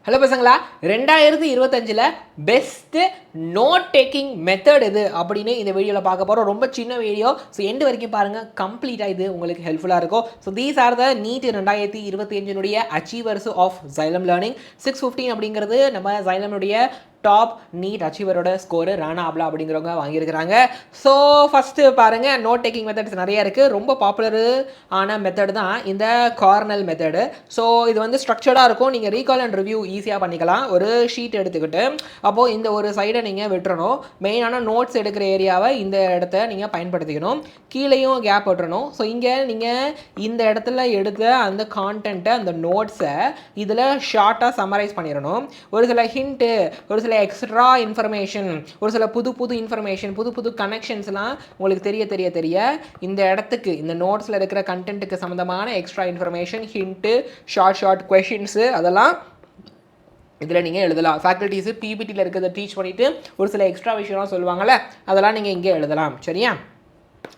Hello பசங்களா, 2025 best note taking method எது அப்படின்னு இந்த வீடியோவில் பார்க்க போகிறோம். ரொம்ப சின்ன வீடியோ, ஸோ எண்டு வரைக்கும் பாருங்கள். கம்ப்ளீட்டாக இது உங்களுக்கு ஹெல்ப்ஃபுல்லாக இருக்கும். So these are the NEET 2025 achievers of Xylem learning. 615 அப்படிங்கிறது நம்ம Xylemனுடைய டாப் நீட் அச்சீவரோட ஸ்கோரு ராணா அப்லா அப்படிங்கிறவங்க வாங்கியிருக்கிறாங்க. ஸோ ஃபஸ்ட்டு பாருங்கள், நோட் டேக்கிங் மெத்தட்ஸ் நிறைய இருக்குது. ரொம்ப பாப்புலரு ஆன மெத்தட் தான் இந்த கார்னல் மெத்தடு. ஸோ இது வந்து ஸ்ட்ரக்சர்டாக இருக்கும். நீங்கள் ரீகால் அண்ட் ரிவ்யூ ஈஸியாக பண்ணிக்கலாம். ஒரு ஷீட் எடுத்துக்கிட்டு அப்போது இந்த ஒரு சைடை நீங்கள் விட்டுறணும். மெயினான நோட்ஸ் எடுக்கிற ஏரியாவை இந்த இடத்த நீங்கள் பயன்படுத்திக்கணும். கீழேயும் கேப் விட்டுறணும். ஸோ இங்கே நீங்கள் இந்த இடத்துல எடுத்த அந்த கான்டென்ட்டை, அந்த நோட்ஸை இதில் ஷார்ட்டாக சம்மரைஸ் பண்ணிடணும். ஒரு சில ஹிண்ட்டு, ஒரு சில எக்ஸ்ட்ரா இன்ஃபர்மேஷன், ஒரு சில புது இன்ஃபர்மேஷன், புது கனெக்ஷன்ஸ்லாம் உங்களுக்கு தெரிய இந்த இடத்துக்கு, இந்த நோட்ஸில் இருக்கிற கண்டென்ட்டுக்கு சம்மந்தமான extra information, hint, short questions அதெல்லாம் இதில் நீங்கள் எழுதலாம். ஃபேக்கல்ட்டிஸு பிபிடியில் இருக்கிறத டீச் பண்ணிவிட்டு ஒரு சில எக்ஸ்ட்ரா விஷயம்லாம் சொல்லுவாங்கள்ல, அதெல்லாம் நீங்கள் இங்கே எழுதலாம். சரியா?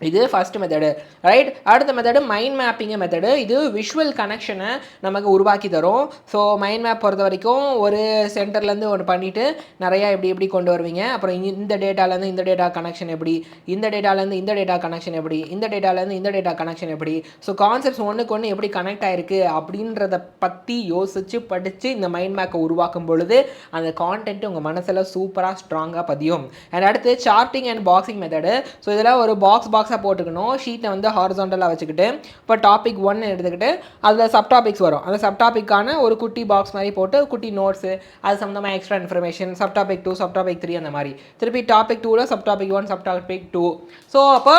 இது ஃபஸ்ட் மெத்தடு, ரைட். அடுத்த மெத்தடு மைண்ட் மேப்பிங் மெத்தடு. இது விஷுவல் கனெக்ஷனை நமக்கு உருவாக்கி தரும். ஸோ மைண்ட் மேப் பொறுத்த வரைக்கும் ஒரு சென்டர்லேருந்து ஒன்று பண்ணிவிட்டு நிறையா எப்படி கொண்டு வருவீங்க. அப்புறம் இந்த டேட்டாலேருந்து இந்த டேட்டா கனெக்ஷன் எப்படி, இந்த டேட்டாலேருந்து இந்த டேட்டா கனெக்ஷன் எப்படி, இந்த டேட்டாலேருந்து இந்த டேட்டா கனெக்ஷன் எப்படி, ஸோ கான்செப்ட்ஸ் ஒன்றுக்கு ஒன்று எப்படி கனெக்ட் ஆகிருக்கு அப்படின்றத பற்றி யோசித்து படித்து இந்த மைண்ட் மேப்பை உருவாக்கும் பொழுது அந்த கான்டென்ட் உங்கள் மனசில் சூப்பராக ஸ்ட்ராங்காக பதியும். அண்ட் அடுத்து charting and boxing method. So இதில் ஒரு பாக்ஸாக போட்டுக்கணும். ஷீட்டை வந்து ஹாரிசான்டலாக வச்சுக்கிட்டு இப்போ டாபிக் 1 எடுத்துக்கிட்டு அதில் சப்டாபிக்ஸ் வரும். அந்த சப்டாபிக்கான ஒரு குட்டி பாக்ஸ் மாதிரி போட்டு குட்டி நோட்ஸு, அது சம்மந்தமாக எக்ஸ்ட்ரா இன்ஃபர்மேஷன், சப்டாபிக் 2, சப்டாபிக் 3 அந்த மாதிரி. திருப்பி டாபிக் 2ல் சப்டாபிக் 1, சப்டாபிக் 2. ஸோ அப்போ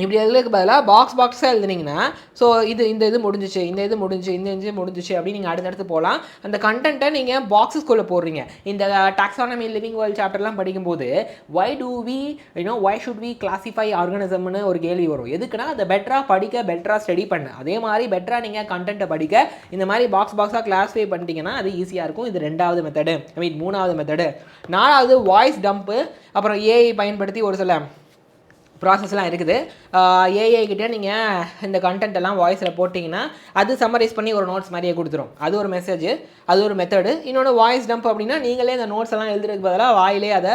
இப்படி எழுதுறதுக்கு பதிலாக பாக்ஸாக எழுதுனீங்கன்னா, ஸோ இது முடிஞ்சிச்சு, இந்த இது முடிஞ்சிச்சு அப்படின்னு நீங்கள் அடுத்தடுத்து போகலாம். அந்த கண்டென்ட்டை நீங்கள் பாக்ஸஸ்குள்ளே போடுறீங்க. இந்த டாக்ஸானமி லிவிங் வேர்ல்ட் சாப்டர்லாம் படிக்கும்போது வை ஷுட் வி கிளாசிஃபை ஆர்கானிசம்னு ஒரு கேள்வி வரும். எதுக்குன்னா அதை பெட்டராக படிக்க, பெட்டராக ஸ்டடி பண்ண, அதே மாதிரி பெட்டராக நீங்கள் கண்டென்ட்டை படிக்க இந்த மாதிரி பாக்ஸாக கிளாஸிஃபை பண்ணிட்டீங்கன்னா அது ஈஸியாக இருக்கும். இது 2வது மெத்தடு, 3வது மெத்தடு. 4வது வாய்ஸ் டம்ப்பு. அப்புறம் ஏஐ பயன்படுத்தி ஒரு சில ப்ராசஸ்லாம் இருக்குது. ஏஐ கிட்டே நீங்கள் இந்த கண்டென்ட் எல்லாம் வாய்ஸில் போட்டிங்கன்னா அது சம்மரைஸ் பண்ணி ஒரு நோட்ஸ் மாதிரியே கொடுத்துரும். அது ஒரு மெசேஜ், அது ஒரு மெத்தடு. இன்னொன்று வாய்ஸ் டம்ப் அப்படின்னா நீங்களே இந்த நோட்ஸ் எல்லாம் எழுதுறதுக்கு பதிலாக வாயிலே அதை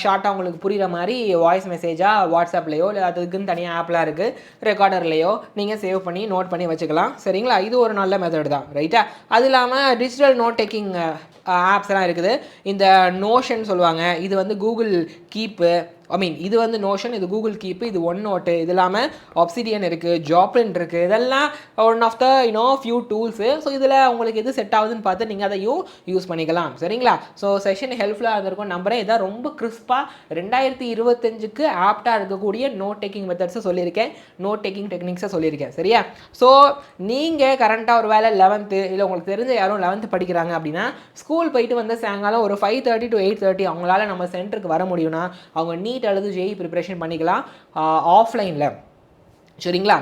ஷார்ட்டாக உங்களுக்கு புரிகிற மாதிரி வாய்ஸ் மெசேஜாக வாட்ஸ்அப்லேயோ இல்லை அதுக்குன்னு தனியாக ஆப்லாம் இருக்குது, ரெக்கார்டர்லேயோ நீங்கள் சேவ் பண்ணி நோட் பண்ணி வச்சுக்கலாம். சரிங்களா? இது ஒரு நல்ல மெத்தட் தான், ரைட்டா? அது இல்லாமல் டிஜிட்டல் நோட் டேக்கிங் ஆப்ஸ்லாம் இருக்குது. இந்த நோஷன் சொல்லுவாங்க, இது வந்து கூகுள் கீப்பு, இது வந்து நோஷன், இது கூகுள் கீப்பு, இது ஒன் நோட்டு, இது இல்லாமல் ஆப்சிடியன் இருக்குது, ஜாப்லின் இருக்குது. இதெல்லாம் one of the few tools. So இதில் உங்களுக்கு எது செட் ஆகுதுன்னு பார்த்து நீங்கள் அதையும் யூஸ் பண்ணிக்கலாம். சரிங்களா? ஸோ செஷன் ஹெல்ப்ஃபுல்லாக இருந்திருக்கும் நம்புறேன். இதான் ரொம்ப கிறிஸ்பாக 2025க்கு ஆப்டாக இருக்கக்கூடிய நோட் டேக்கிங் மெத்தட்ஸை சொல்லியிருக்கேன், நோட் டேக்கிங் டெக்னிக்ஸை சொல்லியிருக்கேன். சரியா? ஸோ நீங்கள் கரண்ட்டாக ஒரு வேலை 11th இல்லை உங்களுக்கு தெரிஞ்ச யாரும் 11th படிக்கிறாங்க அப்படின்னா ஸ்கூல் போயிட்டு வந்து சாயங்காலம் ஒரு 5:30 to 8:30 அவங்களால நம்ம சென்டருக்கு வர முடியும்னா அவங்க நீட் அல்லது ஜேஇ ப்ரிப்பரேஷன் பண்ணிக்கலாம் ஆஃப்லைனில். சரிங்களா?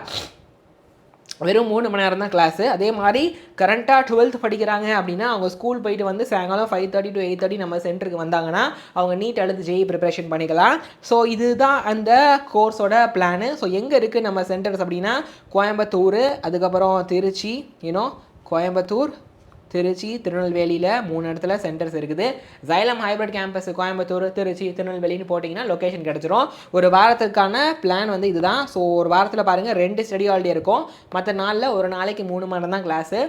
வெறும் 3 மணி நேரம் தான் கிளாஸு. அதே மாதிரி கரண்ட்டாக 12th படிக்கிறாங்க அப்படின்னா அவங்க ஸ்கூல் போயிட்டு வந்து சாயங்காலம் 5:30 to 8:30 நம்ம சென்டருக்கு வந்தாங்கன்னா அவங்க நீட் அல்லது ஜேஇ ப்ரிப்பரேஷன் பண்ணிக்கலாம். ஸோ இதுதான் அந்த கோர்ஸோட பிளானு. ஸோ எங்கே இருக்குது நம்ம சென்டர்ஸ் அப்படின்னா கோயம்புத்தூர், அதுக்கப்புறம் திருச்சி, கோயம்புத்தூர், திருச்சி, திருநெல்வேலியில் 3 இடத்துல சென்டர்ஸ் இருக்குது. Xylem hybrid campus Coimbatore, Trichy, திருநெல்வேலின்னு போட்டிங்கன்னா லொக்கேஷன் கிடச்சிரும். ஒரு வாரத்துக்கான பிளான் வந்து இதுதான். ஸோ ஒரு வாரத்தில் பாருங்கள் 2 ஸ்டடி ஹாலிடே இருக்கும். மற்ற நாளில் ஒரு நாளைக்கு 3 மணி நேரம் தான் class.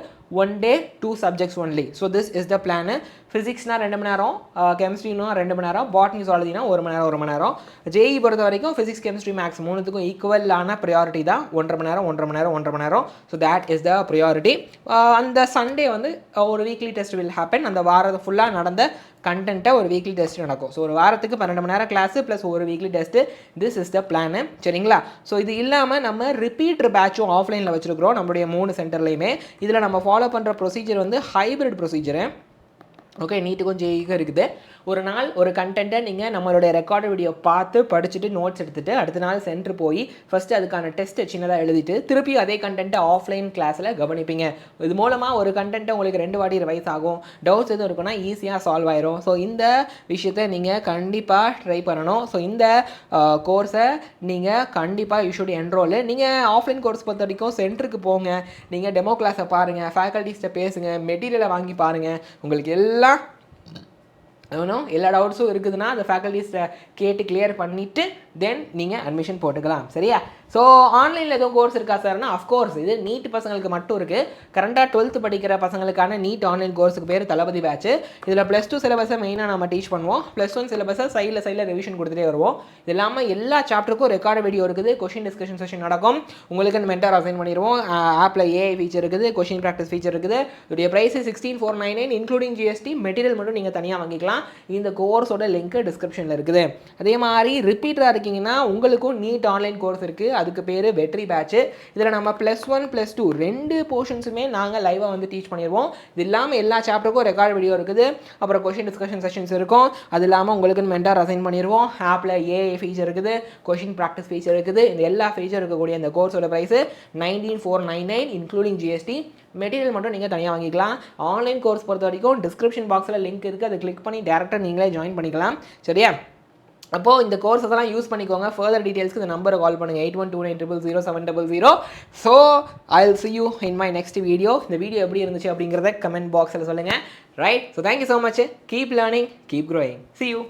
1 day 2 subjects only. So this is the plan. ஃபிசிக்ஸ்னால் 2 மணி நேரம், கெமிஸ்ட்ரினா 2 மணி நேரம், பாட்னி ஜுவாலஜினா 1 மணி நேரம். ஜேஇ பொறுத்த வரைக்கும் ஃபிசிக்ஸ், கெமிஸ்ட்ரி, மேக்ஸ் 3த்துக்கும் ஈக்குவலான ப்ரியாரிட்டி தான். 1.5 மணி நேரம். So that is the priority. அந்த சண்டே வந்து ஒரு வீக்லி டெஸ்ட் வில் ஹேப்பன். அந்த வாரம் ஃபுல்லாக நடந்த கண்டென்ட்டை ஒரு வீக்லி டெஸ்ட் நடக்கும். ஸோ ஒரு வாரத்துக்கு 12 மணி நேரம் கிளாஸு ப்ளஸ் ஒரு weekly test. This is the plan. சரிங்களா? ஸோ இது இல்லாமல் நம்ம ரிப்பீட்டர் பேட்சும் ஆஃப்லைனில் வச்சுருக்கிறோம் நம்மளுடைய 3 சென்டர்லையுமே. இதில் நம்ம ஃபாலோ பண்ணுற ப்ரொசீஜர் வந்து ஹைப்ரிட் ப்ரொசீஜரு. ஓகே, நீட்டுக்கும் ஜேஇக்கும் இருக்குது. ஒரு நாள் ஒரு கண்டென்ட்டை நீங்கள் நம்மளுடைய ரெக்கார்டு வீடியோ பார்த்து படிச்சுட்டு நோட்ஸ் எடுத்துகிட்டு அடுத்த நாள் சென்டர் போய் ஃபஸ்ட்டு அதுக்கான டெஸ்ட்டை சின்னதாக எழுதிட்டு திருப்பி அதே கண்டென்ட்டை ஆஃப்லைன் கிளாஸில் கவனிப்பீங்க. இது மூலமாக ஒரு கண்டென்ட்டை உங்களுக்கு 2 வாட்டி ரிவைஸ் ஆகும். டவுட்ஸ் எதுவும் இருக்குன்னா ஈஸியாக சால்வ் ஆயிரும். ஸோ இந்த விஷயத்தை நீங்கள் கண்டிப்பாக ட்ரை பண்ணணும். ஸோ இந்த கோர்ஸை நீங்கள் கண்டிப்பாக யூ ஷுட் என்ரோல். நீங்கள் ஆஃப்லைன் கோர்ஸ் பொறுத்த வரைக்கும் சென்டருக்கு போங்க, நீங்கள் டெமோ கிளாஸை பாருங்கள், ஃபேக்கல்ட்டிஸ்ட்டை பேசுங்க, மெட்டீரியலை வாங்கி பாருங்கள். உங்களுக்கு எல்லாம் எல்லா டவுட்ஸும் இருக்குதுன்னா அந்த ஃபேக்கல்ட்டிஸ்ட்டை கேட்டு கிளியர் பண்ணிவிட்டு தென் நீங்கள் அட்மிஷன் போட்டுக்கலாம். சரியா? ஸோ ஆன்லைனில் எதுவும் கோர்ஸ் இருக்கா சார்னா அஃப்கோர்ஸ் இது நீட் பசங்களுக்கு மட்டும் இருக்குது. கரண்டாக 12th படிக்கிற பசங்களுக்கான நீட் ஆன்லைன் கோர்ஸுக்கு பேர் தளபதி பேட்ச். இதில் +2 சிலபஸை மெயினாக நம்ம டீச் பண்ணுவோம். +1 சிலபஸை சைடில் ரிவிஷன் கொடுத்துட்டே வருவோம். இது இல்லாமல் எல்லா சாப்டருக்கும் ரெக்கார்டு வீடியோ இருக்குது. கொஷின் டிஸ்கஷன் செஷன் நடக்கும். உங்களுக்கு மென்டார் அசைன் பண்ணிடுவோம். ஆப்பில் ஏஐ ஃபீச்சர் இருக்குது, கொஷின் ப்ராக்டிஸ் ஃபீச்சர் இருக்குது. இதோடைய ப்ரைஸ் 16,499 இன்க்ளூடிங் ஜிஎஸ்டி. மெட்டீரியல் மட்டும் நீங்கள் தனியாக வாங்கிக்கலாம். இந்த கோர்ஸோட லிங்க் டிஸ்கிரிப்ஷனில் இருக்குது. அதே மாதிரி ரிப்பீட்டராக இருக்கீங்கன்னா உங்களுக்கும் நீட் ஆன்லைன் கோர்ஸ் இருக்குது. அதுக்கு பேர் வெற்றி பேட்ச். இதில் நம்ம +1 +2 2 போர்ஷன்ஸுமே நாங்கள் லைவாக வந்து டீச் பண்ணிடுவோம். இது இல்லாமல் எல்லா சாப்டருக்கும் ரெக்கார்டு வீடியோ இருக்குது. அப்புறம் கொஷின் டிஸ்கஷன் செஷன்ஸ் இருக்கும். அது இல்லாமல் உங்களுக்கு மென்டார் அசைன் பண்ணிடுவோம். ஆப்பில் ஏஐ ஃபீச்சர் இருக்குது, கொஷின் ப்ராக்டிஸ் ஃபீச்சர் இருக்குது. இந்த எல்லா ஃபீச்சர் இருக்கக்கூடிய இந்த கோர்ஸோட ப்ரைஸ் 19,499 இன்க்ளூடிங் ஜிஎஸ்டி. மெட்டீரியல் மட்டும் நீங்கள் தனியாக வாங்கிக்கலாம். ஆன்லைன் கோர்ஸ் பொறுத்த வரைக்கும் டிஸ்கிரிப்ஷன் பாக்ஸில் லிங்க் இருக்குது. அதை கிளிக் பண்ணி டேரெக்டாக நீங்களே ஜாயின் பண்ணிக்கலாம். சரியா? அப்போது இந்த கோர்ஸஸ் எல்லாம் யூஸ் பண்ணிக்கோங்க. ஃபர்தர் டீட்டெயில்ஸ்க்கு இந்த நம்பரை கால் பண்ணுங்கள் 8129000700. So I will see you in my next video. இந்த வீடியோ எப்படி இருந்துச்சு அப்படிங்கிறத கமெண்ட் பாக்ஸில் சொல்லுங்கள். Right? So thank you so much. Keep learning, keep growing. See you.